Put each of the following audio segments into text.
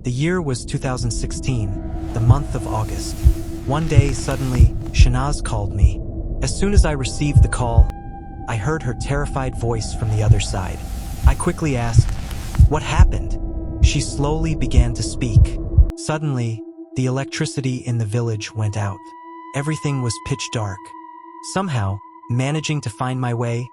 The year was 2016, the month of August. One day, suddenly, Shanaz called me. As soon as I received the call, I heard her terrified voice from the other side. I quickly asked, "What happened?" She slowly began to speak. Suddenly, the electricity in the village went out. Everything was pitch dark. Somehow, managing to find my way,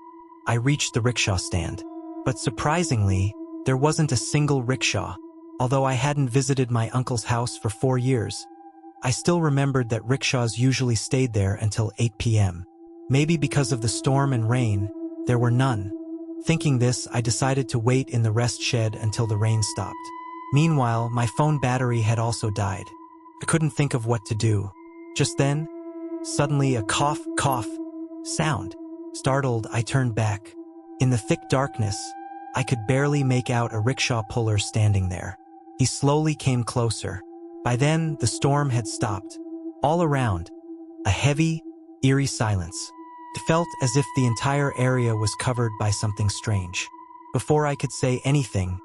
I reached the rickshaw stand. But surprisingly, there wasn't a single rickshaw. Although I hadn't visited my uncle's house for 4 years, I still remembered that rickshaws usually stayed there until 8 p.m. Maybe because of the storm and rain, there were none. Thinking this, I decided to wait in the rest shed until the rain stopped. Meanwhile, my phone battery had also died. I couldn't think of what to do. Just then, suddenly a cough sound. Startled, I turned back. In the thick darkness, I could barely make out a rickshaw puller standing there. He slowly came closer. By then, the storm had stopped. All around, a heavy, eerie silence. It felt as if the entire area was covered by something strange. Before I could say anything,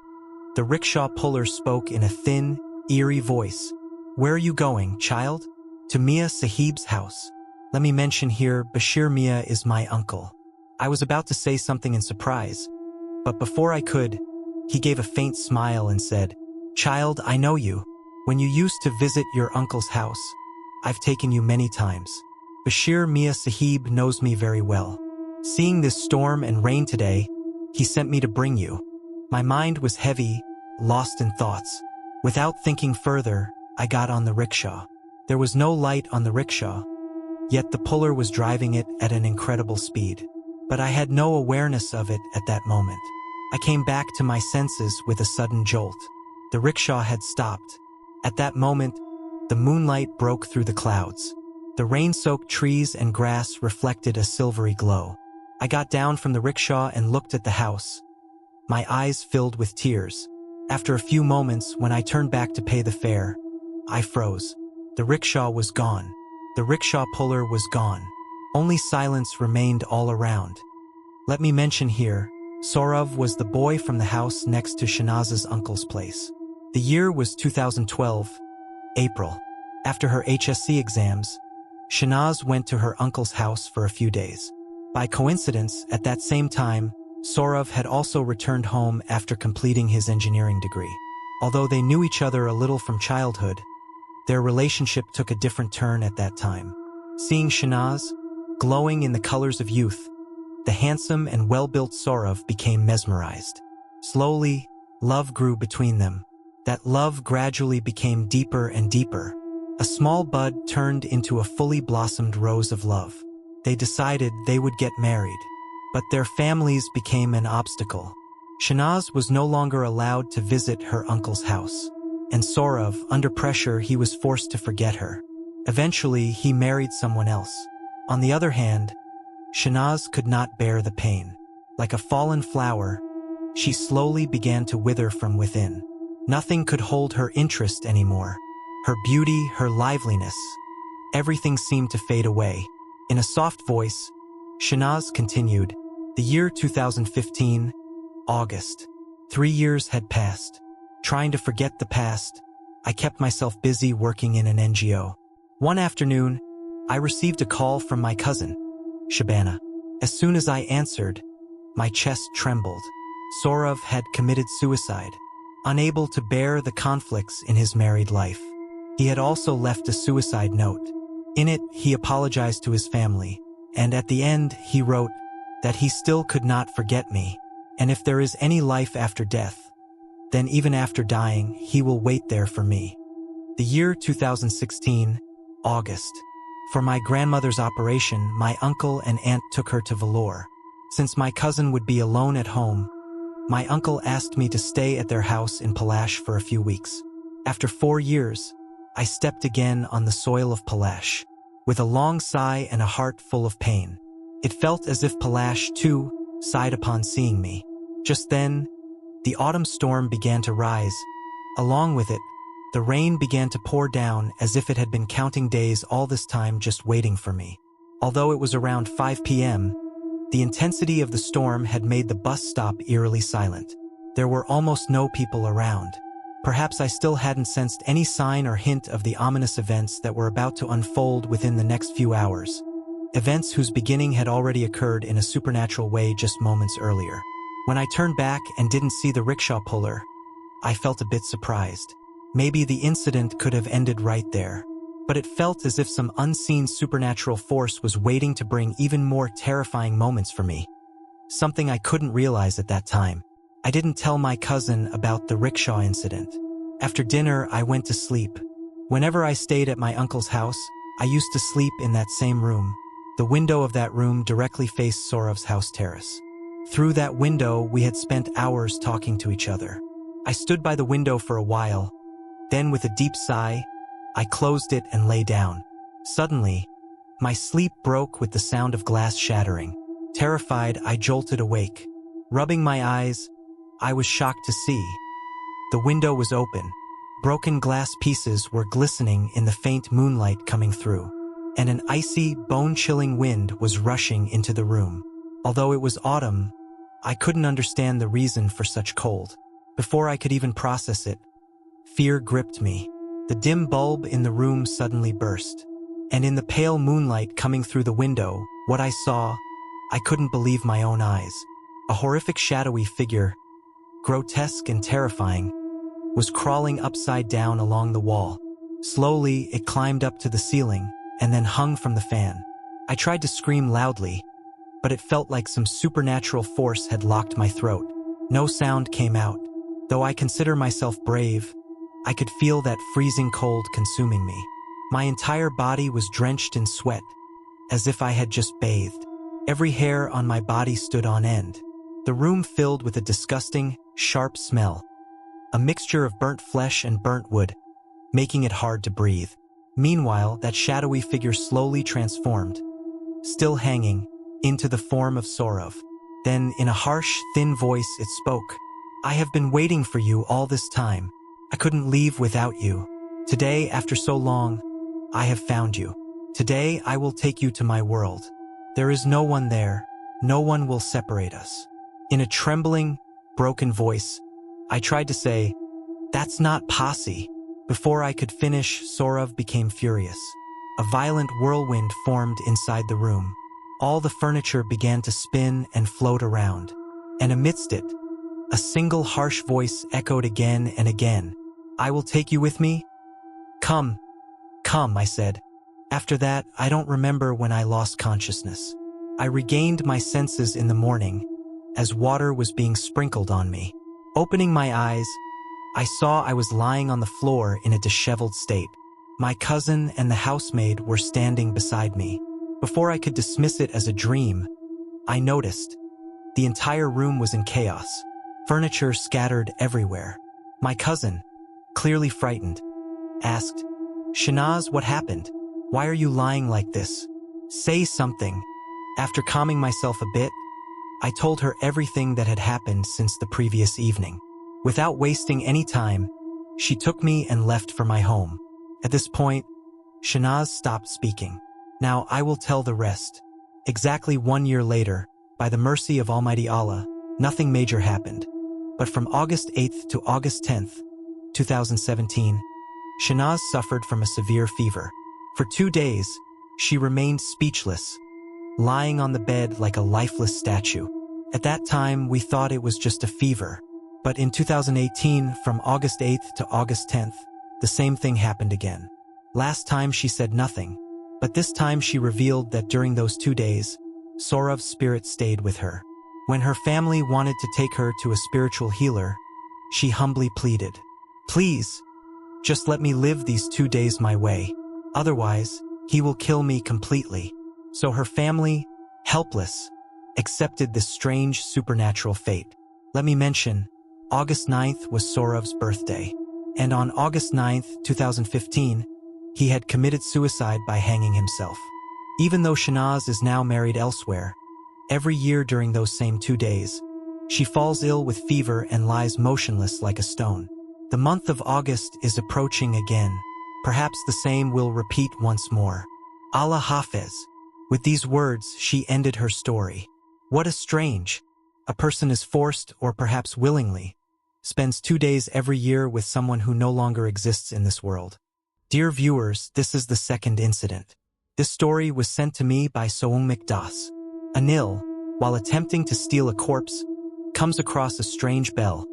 the rickshaw puller spoke in a thin, eerie voice. "Where are you going, child?" "To Mia Sahib's house. Let me mention here, Bashir Mia is my uncle." I was about to say something in surprise, but before I could, he gave a faint smile and said, "Child, I know you. When you used to visit your uncle's house, I've taken you many times. Bashir Mia Sahib knows me very well. Seeing this storm and rain today, he sent me to bring you." My mind was heavy, lost in thoughts. Without thinking further, I got on the rickshaw. There was no light on the rickshaw, yet the puller was driving it at an incredible speed. But I had no awareness of it at that moment. I came back to my senses with a sudden jolt. The rickshaw had stopped. At that moment, the moonlight broke through the clouds. The rain-soaked trees and grass reflected a silvery glow. I got down from the rickshaw and looked at the house. My eyes filled with tears. After a few moments, when I turned back to pay the fare, I froze. The rickshaw was gone. The rickshaw puller was gone. Only silence remained all around. Let me mention here, Saurav was the boy from the house next to Shanaz's uncle's place. The year was 2012, April. After her HSC exams, Shanaz went to her uncle's house for a few days. By coincidence, at that same time, Saurav had also returned home after completing his engineering degree. Although they knew each other a little from childhood, their relationship took a different turn at that time. Seeing Shanaz, glowing in the colors of youth, the handsome and well-built Saurav became mesmerized. Slowly, love grew between them. That love gradually became deeper and deeper. A small bud turned into a fully blossomed rose of love. They decided they would get married, but their families became an obstacle. Shanaz was no longer allowed to visit her uncle's house, and Saurav, under pressure, he was forced to forget her. Eventually, he married someone else. On the other hand, Shanaz could not bear the pain. Like a fallen flower, she slowly began to wither from within. Nothing could hold her interest anymore. Her beauty, her liveliness, everything seemed to fade away. In a soft voice, Shanaz continued, "The year 2015, August. 3 years had passed. Trying to forget the past, I kept myself busy working in an NGO. One afternoon, I received a call from my cousin, Shabana. As soon as I answered, my chest trembled. Saurav had committed suicide, unable to bear the conflicts in his married life. He had also left a suicide note. In it, he apologized to his family, and at the end, he wrote that he still could not forget me, and if there is any life after death, then even after dying, he will wait there for me." The year 2016, August. For my grandmother's operation, my uncle and aunt took her to Vellore. Since my cousin would be alone at home, my uncle asked me to stay at their house in Palash for a few weeks. After 4 years, I stepped again on the soil of Palash, with a long sigh and a heart full of pain. It felt as if Palash, too, sighed upon seeing me. Just then, the autumn storm began to rise. Along with it, the rain began to pour down as if it had been counting days all this time just waiting for me. Although it was around 5 p.m., the intensity of the storm had made the bus stop eerily silent. There were almost no people around. Perhaps I still hadn't sensed any sign or hint of the ominous events that were about to unfold within the next few hours. Events whose beginning had already occurred in a supernatural way just moments earlier. When I turned back and didn't see the rickshaw puller, I felt a bit surprised. Maybe the incident could have ended right there. But it felt as if some unseen supernatural force was waiting to bring even more terrifying moments for me. Something I couldn't realize at that time. I didn't tell my cousin about the rickshaw incident. After dinner, I went to sleep. Whenever I stayed at my uncle's house, I used to sleep in that same room. The window of that room directly faced Sorov's house terrace. Through that window, we had spent hours talking to each other. I stood by the window for a while. Then, with a deep sigh, I closed it and lay down. Suddenly, my sleep broke with the sound of glass shattering. Terrified, I jolted awake. Rubbing my eyes, I was shocked to see. The window was open. Broken glass pieces were glistening in the faint moonlight coming through, and an icy, bone-chilling wind was rushing into the room. Although it was autumn, I couldn't understand the reason for such cold. Before I could even process it, fear gripped me. The dim bulb in the room suddenly burst, and in the pale moonlight coming through the window, what I saw, I couldn't believe my own eyes. A horrific shadowy figure, grotesque and terrifying, was crawling upside down along the wall. Slowly, it climbed up to the ceiling and then hung from the fan. I tried to scream loudly, but it felt like some supernatural force had locked my throat. No sound came out. Though I consider myself brave, I could feel that freezing cold consuming me. My entire body was drenched in sweat, as if I had just bathed. Every hair on my body stood on end. The room filled with a disgusting, sharp smell, a mixture of burnt flesh and burnt wood, making it hard to breathe. Meanwhile, that shadowy figure slowly transformed, still hanging, into the form of Sorov. Then, in a harsh, thin voice, it spoke. "I have been waiting for you all this time. I couldn't leave without you. Today, after so long, I have found you. Today, I will take you to my world. There is no one there. No one will separate us." In a trembling, broken voice, I tried to say, "That's not Posse." Before I could finish, Sorov became furious. A violent whirlwind formed inside the room. All the furniture began to spin and float around. And amidst it, a single harsh voice echoed again and again. "I will take you with me? Come, come," I said. After that, I don't remember when I lost consciousness. I regained my senses in the morning, as water was being sprinkled on me. Opening my eyes, I saw I was lying on the floor in a disheveled state. My cousin and the housemaid were standing beside me. Before I could dismiss it as a dream, I noticed the entire room was in chaos, furniture scattered everywhere. My cousin, clearly frightened, asked, "Shanaz, what happened? Why are you lying like this? Say something." After calming myself a bit, I told her everything that had happened since the previous evening. Without wasting any time, she took me and left for my home. At this point, Shanaz stopped speaking. Now I will tell the rest. Exactly 1 year later, by the mercy of Almighty Allah, nothing major happened. But from August 8th to August 10th, 2017, Shanaz suffered from a severe fever. For 2 days, she remained speechless, lying on the bed like a lifeless statue. At that time, we thought it was just a fever. But in 2018, from August 8th to August 10th, the same thing happened again. Last time she said nothing, but this time she revealed that during those 2 days, Sorov's spirit stayed with her. When her family wanted to take her to a spiritual healer, she humbly pleaded, "Please, just let me live these 2 days my way. Otherwise, he will kill me completely." So her family, helpless, accepted this strange supernatural fate. Let me mention, August 9th was Sorov's birthday, and on August 9th, 2015, he had committed suicide by hanging himself. Even though Shanaz is now married elsewhere, every year during those same 2 days, she falls ill with fever and lies motionless like a stone. The month of August is approaching again. Perhaps the same will repeat once more. Allah Hafiz. With these words, she ended her story. What a strange. A person is forced, or perhaps willingly, spends 2 days every year with someone who no longer exists in this world. Dear viewers, this is the second incident. This story was sent to me by Soungmik Das. Anil, while attempting to steal a corpse, comes across a strange bell,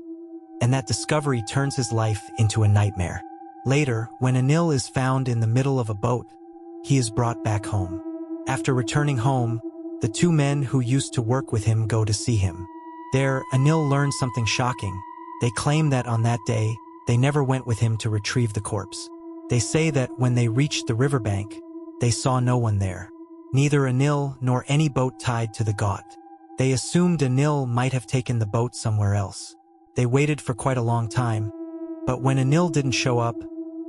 and that discovery turns his life into a nightmare. Later, when Anil is found in the middle of a boat, he is brought back home. After returning home, the two men who used to work with him go to see him. There, Anil learns something shocking. They claim that on that day, they never went with him to retrieve the corpse. They say that when they reached the riverbank, they saw no one there. Neither Anil nor any boat tied to the ghat. They assumed Anil might have taken the boat somewhere else. They waited for quite a long time, but when Anil didn't show up,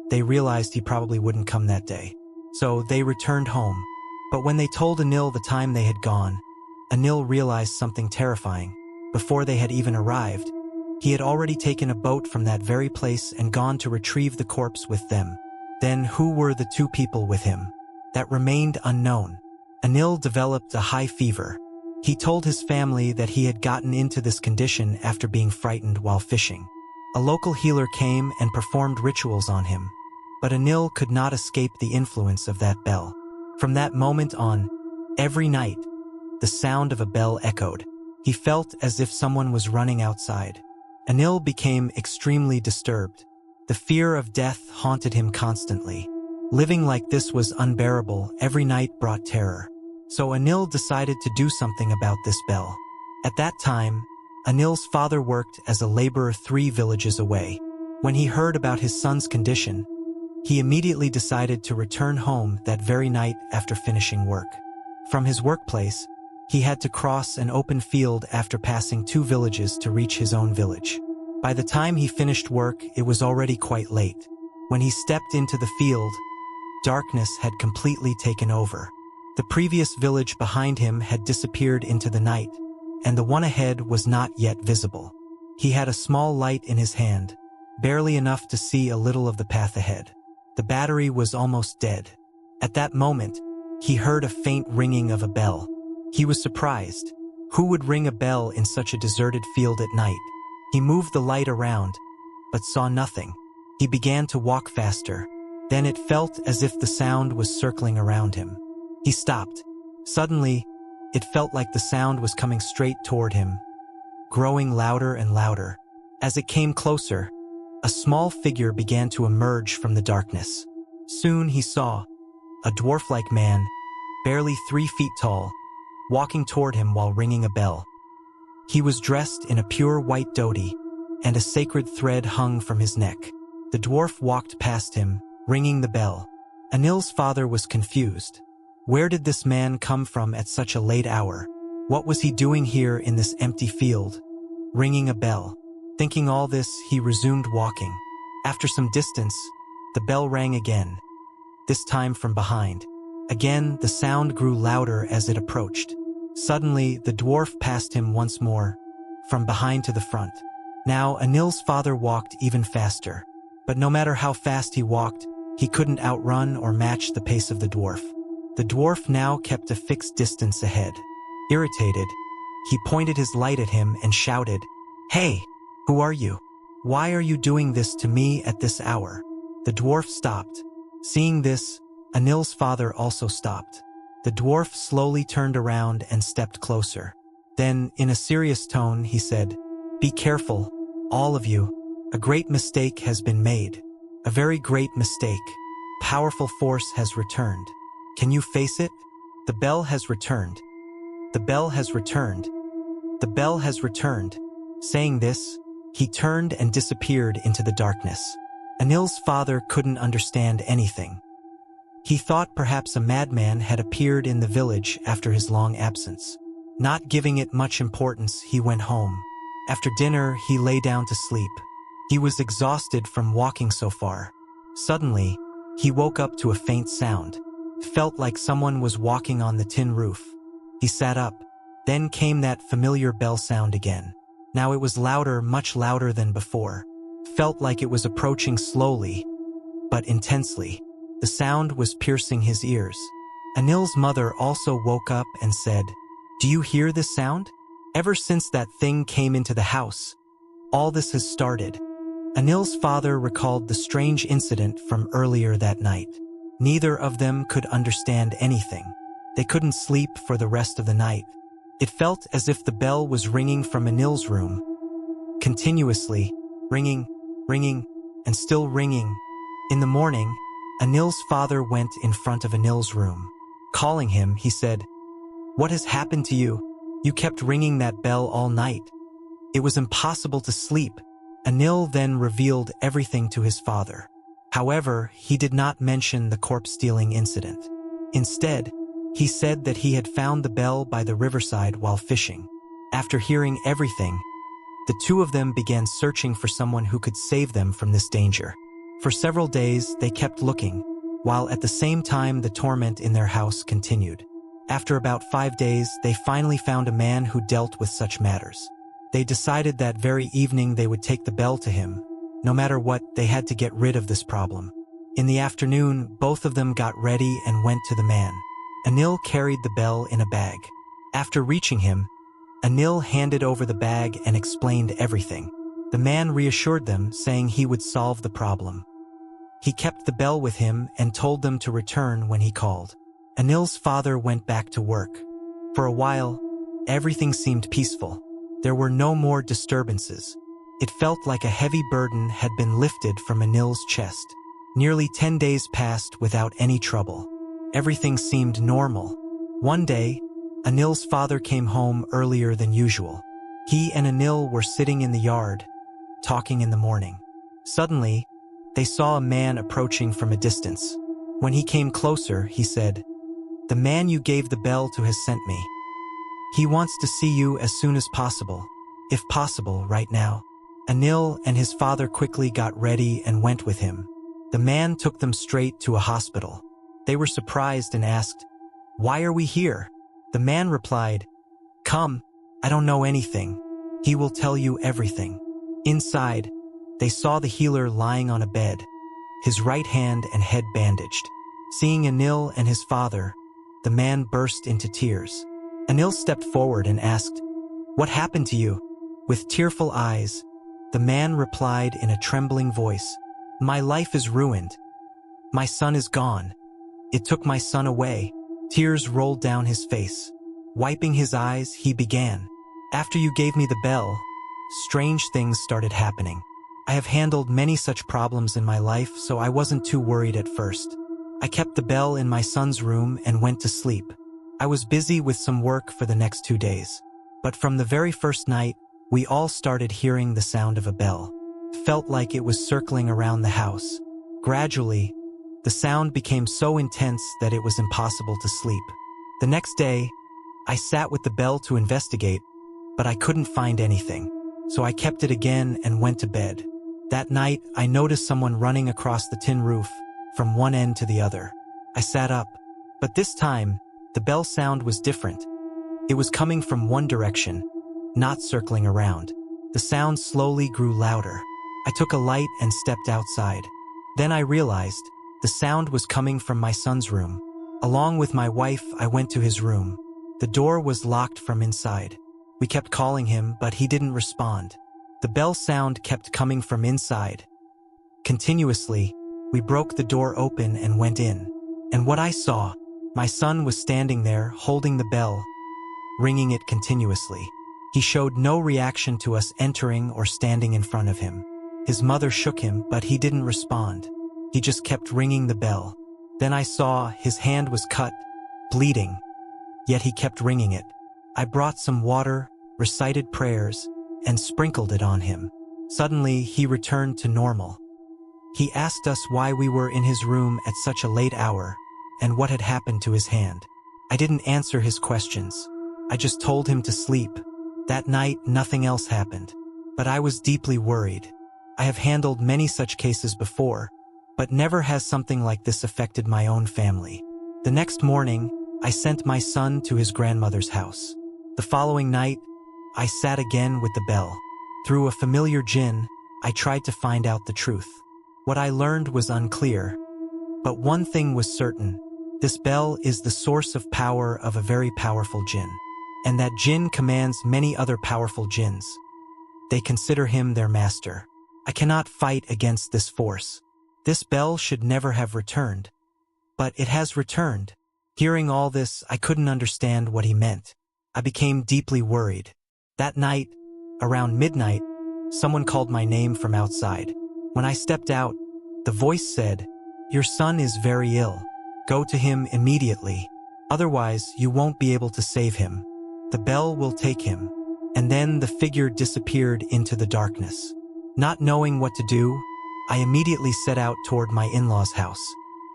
they realized he probably wouldn't come that day. So they returned home. But when they told Anil the time they had gone, Anil realized something terrifying. Before they had even arrived, he had already taken a boat from that very place and gone to retrieve the corpse with them. Then who were the two people with him? That remained unknown. Anil developed a high fever. He told his family that he had gotten into this condition after being frightened while fishing. A local healer came and performed rituals on him, but Anil could not escape the influence of that bell. From that moment on, every night, the sound of a bell echoed. He felt as if someone was running outside. Anil became extremely disturbed. The fear of death haunted him constantly. Living like this was unbearable. Every night brought terror. So Anil decided to do something about this bell. At that time, Anil's father worked as a laborer 3 villages away. When he heard about his son's condition, he immediately decided to return home that very night after finishing work. From his workplace, he had to cross an open field after passing 2 villages to reach his own village. By the time he finished work, it was already quite late. When he stepped into the field, darkness had completely taken over. The previous village behind him had disappeared into the night, and the one ahead was not yet visible. He had a small light in his hand, barely enough to see a little of the path ahead. The battery was almost dead. At that moment, he heard a faint ringing of a bell. He was surprised. Who would ring a bell in such a deserted field at night? He moved the light around, but saw nothing. He began to walk faster. Then it felt as if the sound was circling around him. He stopped. Suddenly, it felt like the sound was coming straight toward him, growing louder and louder. As it came closer, a small figure began to emerge from the darkness. Soon he saw a dwarf-like man, barely 3 feet tall, walking toward him while ringing a bell. He was dressed in a pure white dhoti, and a sacred thread hung from his neck. The dwarf walked past him, ringing the bell. Anil's father was confused. Where did this man come from at such a late hour? What was he doing here in this empty field, ringing a bell? Thinking all this, he resumed walking. After some distance, the bell rang again, this time from behind. Again, the sound grew louder as it approached. Suddenly, the dwarf passed him once more, from behind to the front. Now, Anil's father walked even faster. But no matter how fast he walked, he couldn't outrun or match the pace of the dwarf. The dwarf now kept a fixed distance ahead. Irritated, he pointed his light at him and shouted, "Hey, who are you? Why are you doing this to me at this hour?" The dwarf stopped. Seeing this, Anil's father also stopped. The dwarf slowly turned around and stepped closer. Then, in a serious tone, he said, "Be careful, all of you. A great mistake has been made. A very great mistake. Powerful force has returned. Can you face it? The bell has returned. The bell has returned. The bell has returned." Saying this, he turned and disappeared into the darkness. Anil's father couldn't understand anything. He thought perhaps a madman had appeared in the village after his long absence. Not giving it much importance, he went home. After dinner, he lay down to sleep. He was exhausted from walking so far. Suddenly, he woke up to a faint sound. It felt like someone was walking on the tin roof. He sat up. Then came that familiar bell sound again. Now it was louder, much louder than before. Felt like it was approaching slowly, but intensely. The sound was piercing his ears. Anil's mother also woke up and said, "Do you hear this sound? Ever since that thing came into the house, all this has started. Anil's father recalled the strange incident from earlier that night. Neither of them could understand anything. They couldn't sleep for the rest of the night. It felt as if the bell was ringing from Anil's room, continuously, ringing, ringing, and still ringing. In the morning, Anil's father went in front of Anil's room. Calling him, he said, "What has happened to you? You kept ringing that bell all night. It was impossible to sleep." Anil then revealed everything to his father. However, he did not mention the corpse-stealing incident. Instead, he said that he had found the bell by the riverside while fishing. After hearing everything, the two of them began searching for someone who could save them from this danger. For several days, they kept looking, while at the same time the torment in their house continued. After about 5 days, they finally found a man who dealt with such matters. They decided that very evening they would take the bell to him. No matter what, they had to get rid of this problem. In the afternoon, both of them got ready and went to the man. Anil carried the bell in a bag. After reaching him, Anil handed over the bag and explained everything. The man reassured them, saying he would solve the problem. He kept the bell with him and told them to return when he called. Anil's father went back to work. For a while, everything seemed peaceful. There were no more disturbances. It felt like a heavy burden had been lifted from Anil's chest. Nearly 10 days passed without any trouble. Everything seemed normal. One day, Anil's father came home earlier than usual. He and Anil were sitting in the yard, talking in the morning. Suddenly, they saw a man approaching from a distance. When he came closer, he said, "The man you gave the bell to has sent me. He wants to see you as soon as possible, if possible right now." Anil and his father quickly got ready and went with him. The man took them straight to a hospital. They were surprised and asked, "Why are we here?" The man replied, "Come, I don't know anything. He will tell you everything." Inside, they saw the healer lying on a bed, his right hand and head bandaged. Seeing Anil and his father, the man burst into tears. Anil stepped forward and asked, "What happened to you?" With tearful eyes, the man replied in a trembling voice, "My life is ruined. My son is gone. It took my son away." Tears rolled down his face. Wiping his eyes, he began, "After you gave me the bell, strange things started happening. I have handled many such problems in my life, so I wasn't too worried at first. I kept the bell in my son's room and went to sleep. I was busy with some work for the next 2 days. But from the very first night, we all started hearing the sound of a bell. Felt like it was circling around the house. Gradually, the sound became so intense that it was impossible to sleep. The next day, I sat with the bell to investigate, but I couldn't find anything. So I kept it again and went to bed. That night, I noticed someone running across the tin roof, from one end to the other. I sat up, but this time, the bell sound was different. It was coming from one direction, not circling around. The sound slowly grew louder. I took a light and stepped outside. Then I realized the sound was coming from my son's room. Along with my wife, I went to his room. The door was locked from inside. We kept calling him, but he didn't respond. The bell sound kept coming from inside. Continuously, we broke the door open and went in. And what I saw, my son was standing there holding the bell, ringing it continuously. He showed no reaction to us entering or standing in front of him. His mother shook him, but he didn't respond. He just kept ringing the bell. Then I saw his hand was cut, bleeding, yet he kept ringing it. I brought some water, recited prayers, and sprinkled it on him. Suddenly, he returned to normal. He asked us why we were in his room at such a late hour, and what had happened to his hand. I didn't answer his questions. I just told him to sleep. That night, nothing else happened. But I was deeply worried. I have handled many such cases before, but never has something like this affected my own family. The next morning, I sent my son to his grandmother's house. The following night, I sat again with the bell. Through a familiar jinn, I tried to find out the truth. What I learned was unclear. But one thing was certain. This bell is the source of power of a very powerful jinn. And that jinn commands many other powerful jinns. they consider him their master. I cannot fight against this force. This bell should never have returned. But it has returned. Hearing all this, I couldn't understand what he meant. I became deeply worried. That night, around midnight, someone called my name from outside. When I stepped out, the voice said, "Your son is very ill. Go to him immediately. Otherwise, you won't be able to save him. The bell will take him." And then the figure disappeared into the darkness. Not knowing what to do, I immediately set out toward my in-laws' house.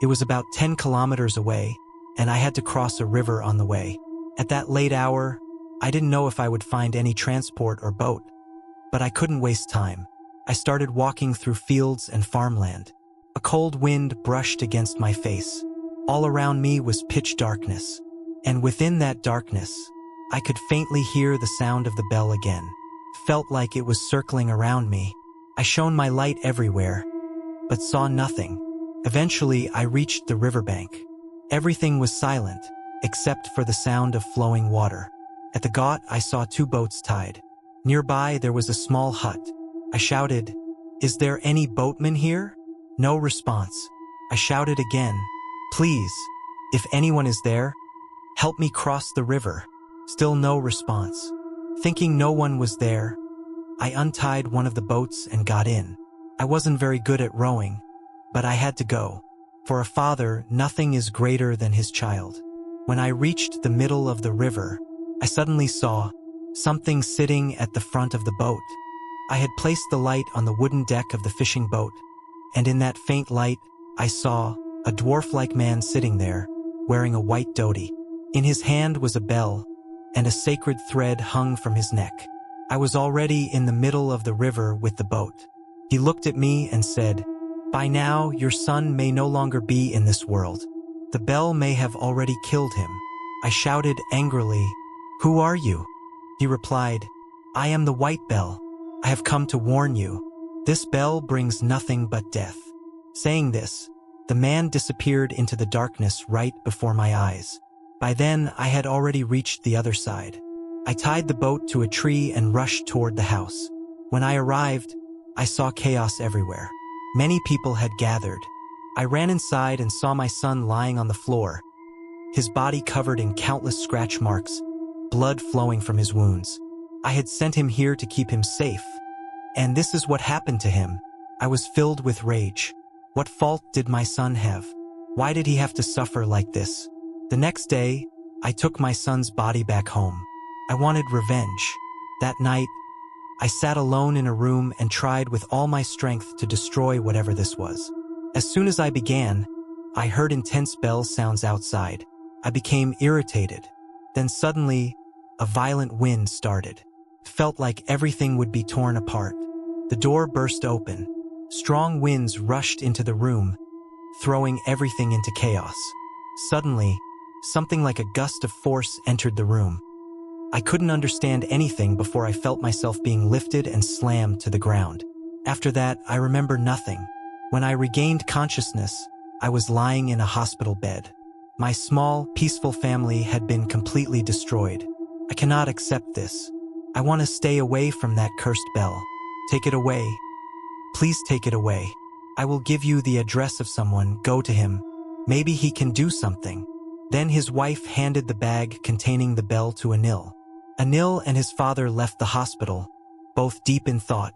It was about 10 kilometers away, and I had to cross a river on the way. At that late hour, I didn't know if I would find any transport or boat. But I couldn't waste time. I started walking through fields and farmland. A cold wind brushed against my face. All around me was pitch darkness. And within that darkness, I could faintly hear the sound of the bell again. Felt like it was circling around me. I shone my light everywhere, but saw nothing. Eventually, I reached the riverbank. Everything was silent, except for the sound of flowing water. At the ghat, I saw 2 boats tied. Nearby, there was a small hut. I shouted, "Is there any boatman here?" No response. I shouted again, "Please, if anyone is there, help me cross the river." Still no response. Thinking no one was there, I untied one of the boats and got in. I wasn't very good at rowing, but I had to go. For a father, nothing is greater than his child. When I reached the middle of the river, I suddenly saw something sitting at the front of the boat. I had placed the light on the wooden deck of the fishing boat, and in that faint light, I saw a dwarf-like man sitting there, wearing a white dhoti. In his hand was a bell, and a sacred thread hung from his neck. I was already in the middle of the river with the boat. He looked at me and said, "By now, your son may no longer be in this world. The bell may have already killed him." I shouted angrily, "Who are you?" He replied, "I am the white bell. I have come to warn you. This bell brings nothing but death." Saying this, the man disappeared into the darkness right before my eyes. By then, I had already reached the other side. I tied the boat to a tree and rushed toward the house. When I arrived, I saw chaos everywhere. Many people had gathered. I ran inside and saw my son lying on the floor, his body covered in countless scratch marks, blood flowing from his wounds. I had sent him here to keep him safe, and this is what happened to him. I was filled with rage. What fault did my son have? Why did he have to suffer like this? The next day, I took my son's body back home. I wanted revenge. That night, I sat alone in a room and tried with all my strength to destroy whatever this was. As soon as I began, I heard intense bell sounds outside. I became irritated. Then suddenly, a violent wind started. It felt like everything would be torn apart. The door burst open. Strong winds rushed into the room, throwing everything into chaos. Suddenly, something like a gust of force entered the room. I couldn't understand anything before I felt myself being lifted and slammed to the ground. After that, I remember nothing. When I regained consciousness, I was lying in a hospital bed. My small, peaceful family had been completely destroyed. I cannot accept this. I want to stay away from that cursed bell. Take it away. Please take it away. I will give you the address of someone. Go to him. Maybe he can do something. Then his wife handed the bag containing the bell to Anil. Anil and his father left the hospital, both deep in thought.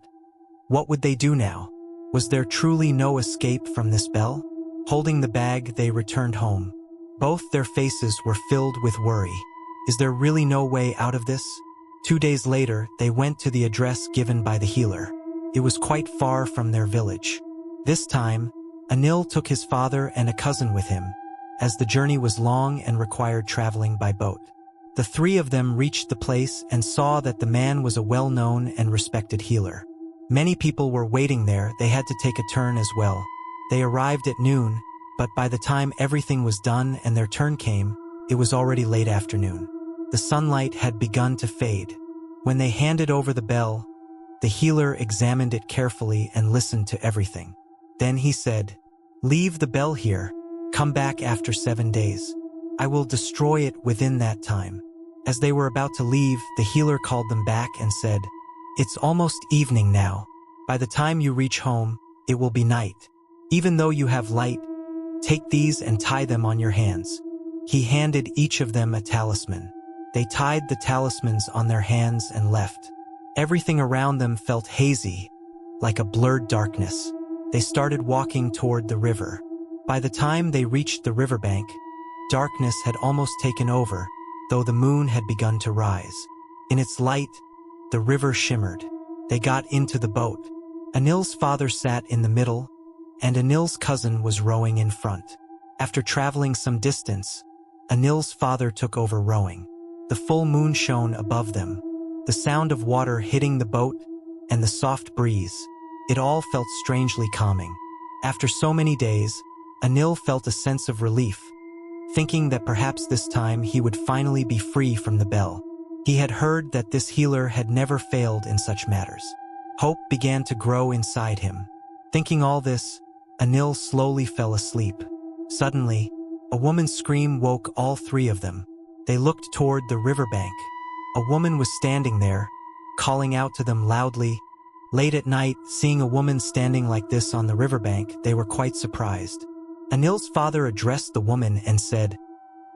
What would they do now? Was there truly no escape from this bell? Holding the bag, they returned home. Both their faces were filled with worry. Is there really no way out of this? 2 days later, they went to the address given by the healer. It was quite far from their village. This time, Anil took his father and a cousin with him, as the journey was long and required traveling by boat. The 3 of them reached the place and saw that the man was a well-known and respected healer. Many people were waiting there. They had to take a turn as well. They arrived at noon, but by the time everything was done and their turn came, it was already late afternoon. The sunlight had begun to fade. When they handed over the bell, the healer examined it carefully and listened to everything. Then he said, "Leave the bell here. Come back after 7 days. I will destroy it within that time." As they were about to leave, the healer called them back and said, It's almost evening now. By the time you reach home, it will be night. Even though you have light, take these and tie them on your hands." He handed each of them a talisman. They tied the talismans on their hands and left. Everything around them felt hazy, like a blurred darkness. They started walking toward the river. By the time they reached the riverbank, darkness had almost taken over, though the moon had begun to rise. In its light, the river shimmered. They got into the boat. Anil's father sat in the middle, and Anil's cousin was rowing in front. After traveling some distance, Anil's father took over rowing. The full moon shone above them. The sound of water hitting the boat and the soft breeze, it all felt strangely calming. After so many days, Anil felt a sense of relief, thinking that perhaps this time he would finally be free from the bell. He had heard that this healer had never failed in such matters. Hope began to grow inside him. Thinking all this, Anil slowly fell asleep. Suddenly, a woman's scream woke all three of them. They looked toward the riverbank. A woman was standing there, calling out to them loudly. Late at night, seeing a woman standing like this on the riverbank, they were quite surprised. Anil's father addressed the woman and said,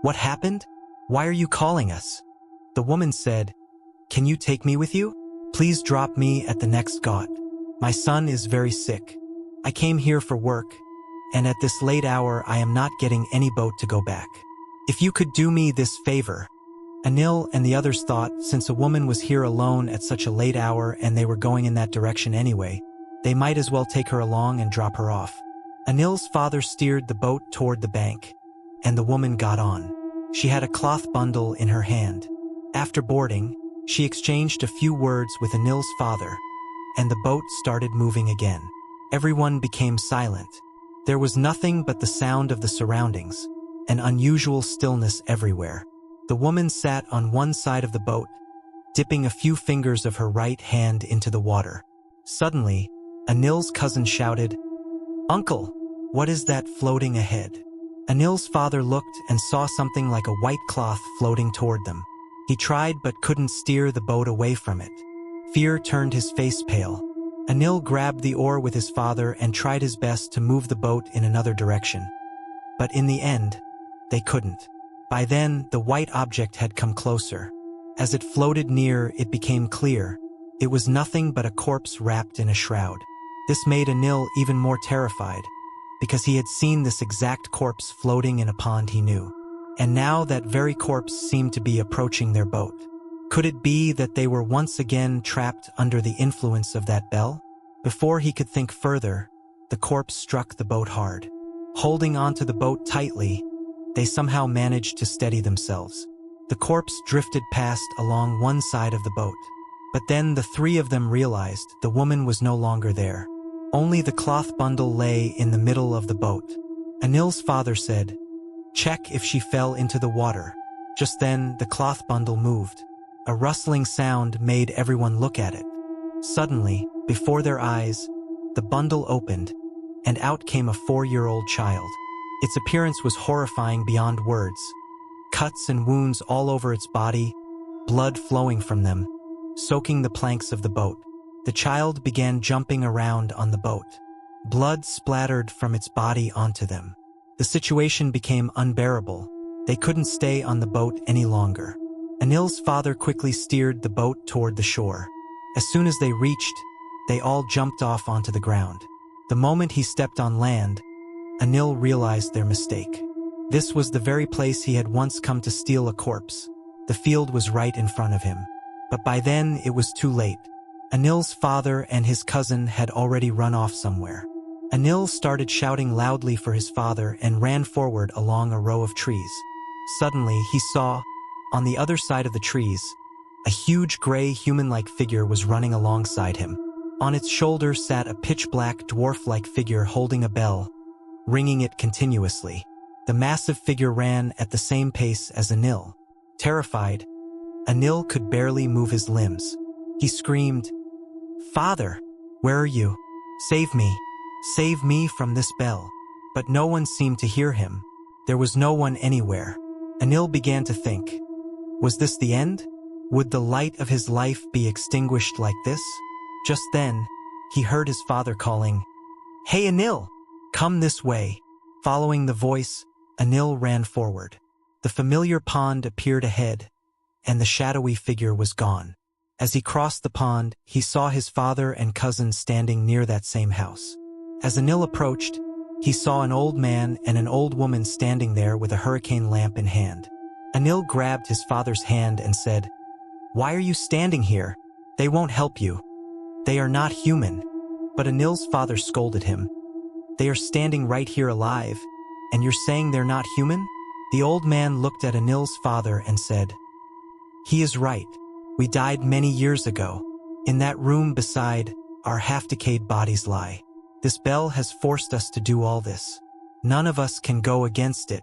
"What happened? Why are you calling us?" The woman said, "Can you take me with you? Please drop me at the next ghat. My son is very sick. I came here for work, and at this late hour I am not getting any boat to go back. If you could do me this favor." Anil and the others thought, since a woman was here alone at such a late hour and they were going in that direction anyway, they might as well take her along and drop her off. Anil's father steered the boat toward the bank, and the woman got on. She had a cloth bundle in her hand. After boarding, she exchanged a few words with Anil's father, and the boat started moving again. Everyone became silent. There was nothing but the sound of the surroundings, an unusual stillness everywhere. The woman sat on one side of the boat, dipping a few fingers of her right hand into the water. Suddenly, Anil's cousin shouted, "Uncle, what is that floating ahead?" Anil's father looked and saw something like a white cloth floating toward them. He tried but couldn't steer the boat away from it. Fear turned his face pale. Anil grabbed the oar with his father and tried his best to move the boat in another direction. But in the end, they couldn't. By then, the white object had come closer. As it floated near, it became clear. It was nothing but a corpse wrapped in a shroud. This made Anil even more terrified, because he had seen this exact corpse floating in a pond he knew. And now that very corpse seemed to be approaching their boat. Could it be that they were once again trapped under the influence of that bell? Before he could think further, the corpse struck the boat hard. Holding onto the boat tightly, they somehow managed to steady themselves. The corpse drifted past along one side of the boat. But then the three of them realized the woman was no longer there. Only the cloth bundle lay in the middle of the boat. Anil's father said, "Check if she fell into the water." Just then, the cloth bundle moved. A rustling sound made everyone look at it. Suddenly, before their eyes, the bundle opened, and out came a 4-year-old child. Its appearance was horrifying beyond words. Cuts and wounds all over its body, blood flowing from them, soaking the planks of the boat. The child began jumping around on the boat. Blood splattered from its body onto them. The situation became unbearable. They couldn't stay on the boat any longer. Anil's father quickly steered the boat toward the shore. As soon as they reached, they all jumped off onto the ground. The moment he stepped on land, Anil realized their mistake. This was the very place he had once come to steal a corpse. The field was right in front of him. But by then, it was too late. Anil's father and his cousin had already run off somewhere. Anil started shouting loudly for his father and ran forward along a row of trees. Suddenly, he saw, on the other side of the trees, a huge gray human-like figure was running alongside him. On its shoulder sat a pitch-black dwarf-like figure holding a bell, ringing it continuously. The massive figure ran at the same pace as Anil. Terrified, Anil could barely move his limbs. He screamed, "Father, where are you? Save me. Save me from this bell." But no one seemed to hear him. There was no one anywhere. Anil began to think, was this the end? Would the light of his life be extinguished like this? Just then, he heard his father calling, "Hey Anil, come this way." Following the voice, Anil ran forward. The familiar pond appeared ahead, and the shadowy figure was gone. As he crossed the pond, he saw his father and cousin standing near that same house. As Anil approached, he saw an old man and an old woman standing there with a hurricane lamp in hand. Anil grabbed his father's hand and said, "Why are you standing here? They won't help you. They are not human." But Anil's father scolded him. "They are standing right here alive, and you're saying they're not human?" The old man looked at Anil's father and said, "He is right. We died many years ago. In that room beside, our half-decayed bodies lie. This bell has forced us to do all this. None of us can go against it.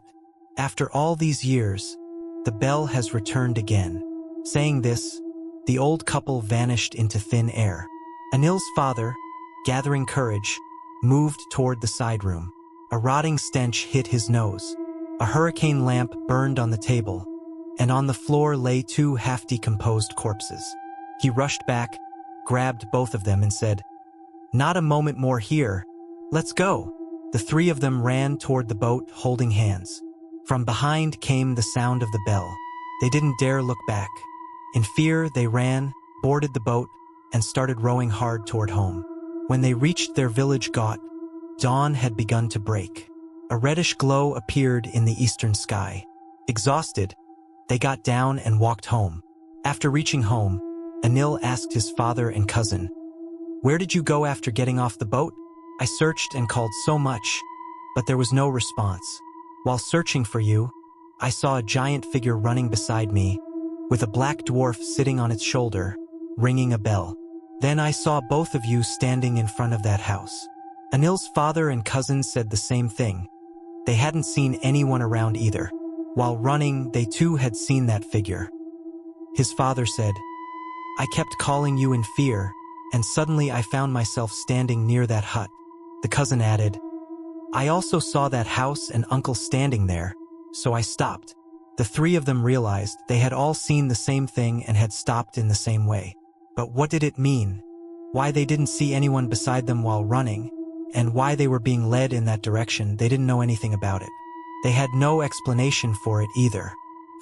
After all these years, the bell has returned again." Saying this, the old couple vanished into thin air. Anil's father, gathering courage, moved toward the side room. A rotting stench hit his nose. A hurricane lamp burned on the table, and on the floor lay 2 half-decomposed corpses. He rushed back, grabbed both of them and said, "Not a moment more here. Let's go." The 3 of them ran toward the boat, holding hands. From behind came the sound of the bell. They didn't dare look back. In fear, they ran, boarded the boat, and started rowing hard toward home. When they reached their village ghat, dawn had begun to break. A reddish glow appeared in the eastern sky. Exhausted, they got down and walked home. After reaching home, Anil asked his father and cousin, "Where did you go after getting off the boat?" "I searched and called so much, but there was no response. While searching for you, I saw a giant figure running beside me, with a black dwarf sitting on its shoulder, ringing a bell. Then I saw both of you standing in front of that house." Anil's father and cousin said the same thing. They hadn't seen anyone around either. While running, they too had seen that figure. His father said, "I kept calling you in fear, and suddenly I found myself standing near that hut." The cousin added, "I also saw that house and uncle standing there, so I stopped." The 3 of them realized they had all seen the same thing and had stopped in the same way. But what did it mean? Why they didn't see anyone beside them while running, and why they were being led in that direction, they didn't know anything about it. They had no explanation for it either.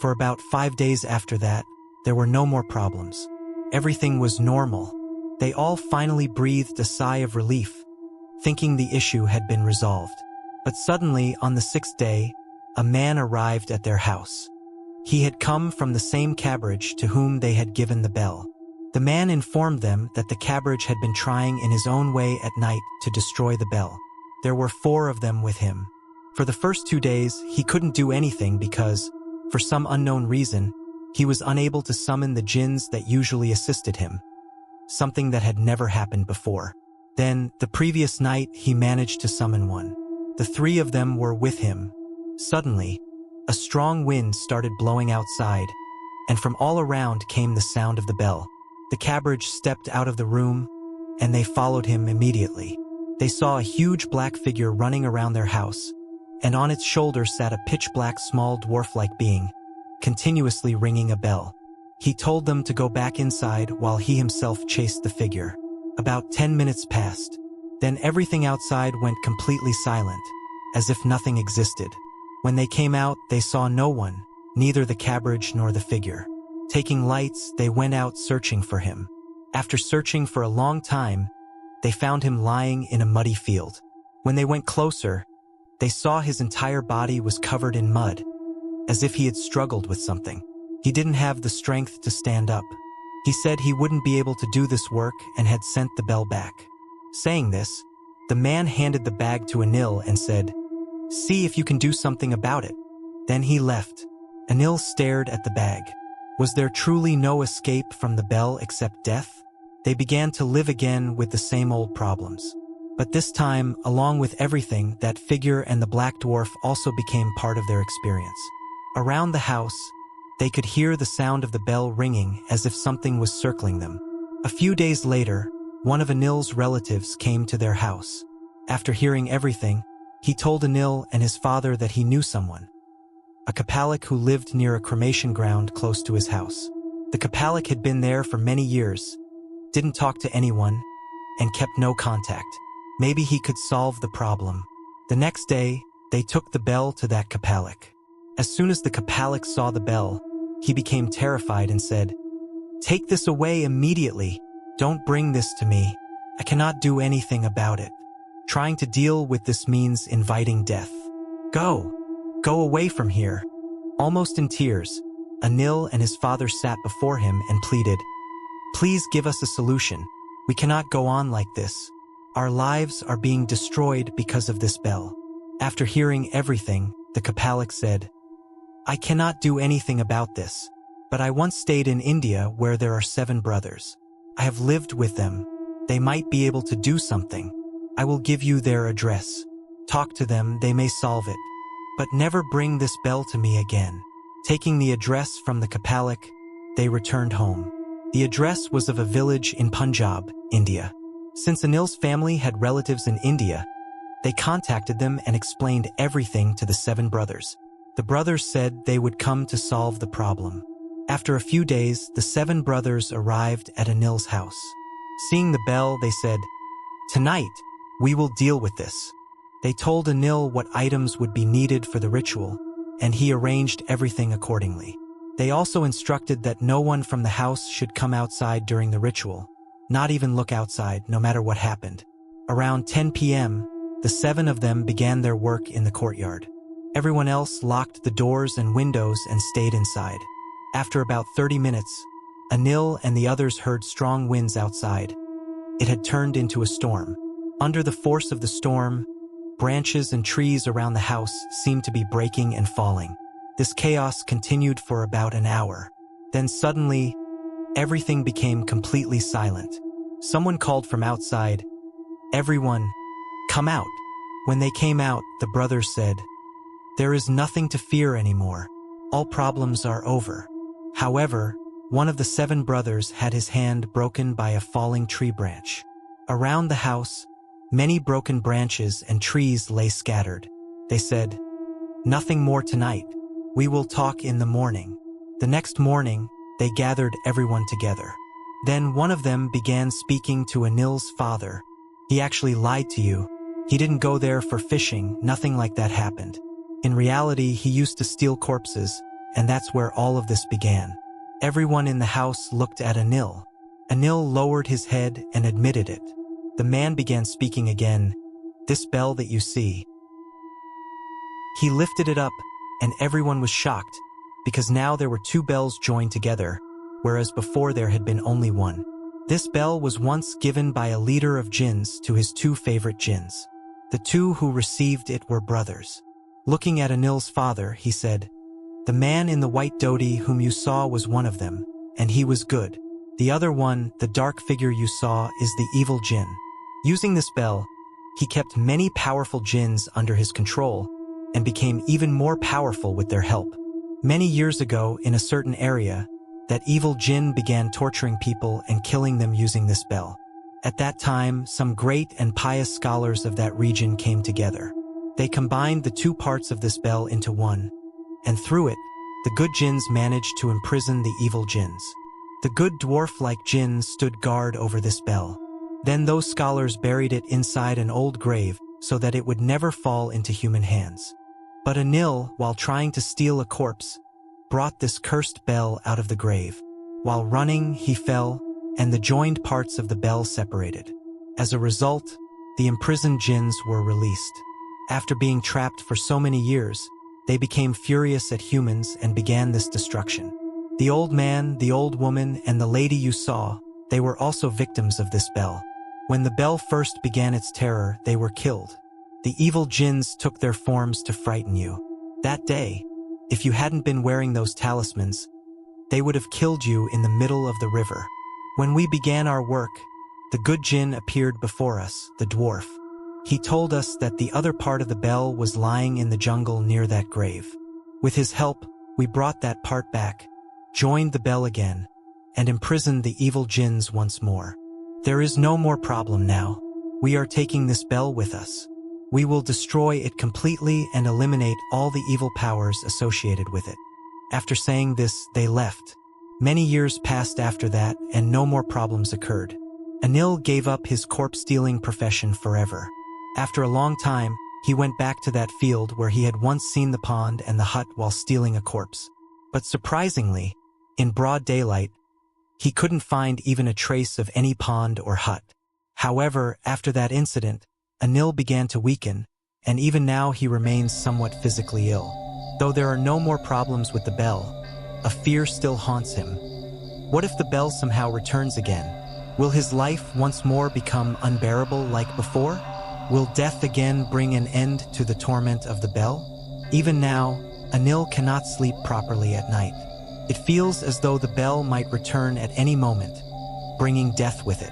For about 5 days after that, there were no more problems. Everything was normal. They all finally breathed a sigh of relief, thinking the issue had been resolved. But suddenly, on the 6th day, a man arrived at their house. He had come from the same cabbage to whom they had given the bell. The man informed them that the cabbage had been trying in his own way at night to destroy the bell. There were 4 of them with him. For the first 2 days, he couldn't do anything because, for some unknown reason, he was unable to summon the jinns that usually assisted him, something that had never happened before. Then, the previous night, he managed to summon one. The 3 of them were with him. Suddenly, a strong wind started blowing outside, and from all around came the sound of the bell. The cabbage stepped out of the room, and they followed him immediately. They saw a huge black figure running around their house, and on its shoulder sat a pitch-black small dwarf-like being, continuously ringing a bell. He told them to go back inside while he himself chased the figure. About 10 minutes passed. Then everything outside went completely silent, as if nothing existed. When they came out, they saw no one, neither the cabbage nor the figure. Taking lights, they went out searching for him. After searching for a long time, they found him lying in a muddy field. When they went closer, they saw his entire body was covered in mud, as if he had struggled with something. He didn't have the strength to stand up. He said he wouldn't be able to do this work and had sent the bell back. Saying this, the man handed the bag to Anil and said, "See if you can do something about it." Then he left. Anil stared at the bag. Was there truly no escape from the bell except death? They began to live again with the same old problems. But this time, along with everything, that figure and the black dwarf also became part of their experience. Around the house, they could hear the sound of the bell ringing as if something was circling them. A few days later, one of Anil's relatives came to their house. After hearing everything, he told Anil and his father that he knew someone, a Kapalik who lived near a cremation ground close to his house. The Kapalik had been there for many years, didn't talk to anyone, and kept no contact. Maybe he could solve the problem. The next day, they took the bell to that Kapalik. As soon as the Kapalik saw the bell, he became terrified and said, "Take this away immediately. Don't bring this to me. I cannot do anything about it. Trying to deal with this means inviting death. Go away from here." Almost in tears, Anil and his father sat before him and pleaded, "Please give us a solution. We cannot go on like this. Our lives are being destroyed because of this bell." After hearing everything, the Kapalik said, "I cannot do anything about this, but I once stayed in India where there are 7 brothers. I have lived with them. They might be able to do something. I will give you their address. Talk to them, they may solve it. But never bring this bell to me again." Taking the address from the Kapalik, they returned home. The address was of a village in Punjab, India. Since Anil's family had relatives in India, they contacted them and explained everything to the 7 brothers. The brothers said they would come to solve the problem. After a few days, the 7 brothers arrived at Anil's house. Seeing the bell, they said, "Tonight, we will deal with this." They told Anil what items would be needed for the ritual, and he arranged everything accordingly. They also instructed that no one from the house should come outside during the ritual, not even look outside, no matter what happened. Around 10 p.m., the 7 of them began their work in the courtyard. Everyone else locked the doors and windows and stayed inside. After about 30 minutes, Anil and the others heard strong winds outside. It had turned into a storm. Under the force of the storm, branches and trees around the house seemed to be breaking and falling. This chaos continued for about an hour. Then suddenly, everything became completely silent. Someone called from outside, "Everyone, come out." When they came out, the brothers said, "There is nothing to fear anymore. All problems are over." However, one of the 7 brothers had his hand broken by a falling tree branch. Around the house, many broken branches and trees lay scattered. They said, "Nothing more tonight. We will talk in the morning." The next morning, they gathered everyone together. Then one of them began speaking to Anil's father. "He actually lied to you. He didn't go there for fishing, nothing like that happened. In reality, he used to steal corpses, and that's where all of this began." Everyone in the house looked at Anil. Anil lowered his head and admitted it. The man began speaking again, "This bell that you see." He lifted it up, and everyone was shocked, because now there were 2 bells joined together, whereas before there had been only one. This bell was once given by a leader of jinns to his 2 favorite jinns. The 2 who received it were brothers. Looking at Anil's father, he said, "The man in the white dhoti whom you saw was one of them, and he was good. The other one, the dark figure you saw, is the evil jinn." Using this bell, he kept many powerful jinns under his control and became even more powerful with their help. Many years ago, in a certain area, that evil jinn began torturing people and killing them using this bell. At that time, some great and pious scholars of that region came together. They combined the 2 parts of this bell into one, and through it, the good jinns managed to imprison the evil jinns. The good dwarf-like jinns stood guard over this bell. Then those scholars buried it inside an old grave so that it would never fall into human hands. But Anil, while trying to steal a corpse, brought this cursed bell out of the grave. While running, he fell, and the joined parts of the bell separated. As a result, the imprisoned jinns were released. After being trapped for so many years, they became furious at humans and began this destruction. The old man, the old woman, and the lady you saw, they were also victims of this bell. When the bell first began its terror, they were killed. The evil jinns took their forms to frighten you. That day, if you hadn't been wearing those talismans, they would have killed you in the middle of the river. When we began our work, the good jinn appeared before us, the dwarf. He told us that the other part of the bell was lying in the jungle near that grave. With his help, we brought that part back, joined the bell again, and imprisoned the evil jinns once more. There is no more problem now. We are taking this bell with us. We will destroy it completely and eliminate all the evil powers associated with it. After saying this, they left. Many years passed after that, and no more problems occurred. Anil gave up his corpse-stealing profession forever. After a long time, he went back to that field where he had once seen the pond and the hut while stealing a corpse. But surprisingly, in broad daylight, he couldn't find even a trace of any pond or hut. However, after that incident, Anil began to weaken, and even now he remains somewhat physically ill. Though there are no more problems with the bell, a fear still haunts him. What if the bell somehow returns again? Will his life once more become unbearable like before? Will death again bring an end to the torment of the bell? Even now, Anil cannot sleep properly at night. It feels as though the bell might return at any moment, bringing death with it.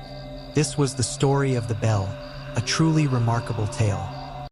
This was the story of the bell, a truly remarkable tale.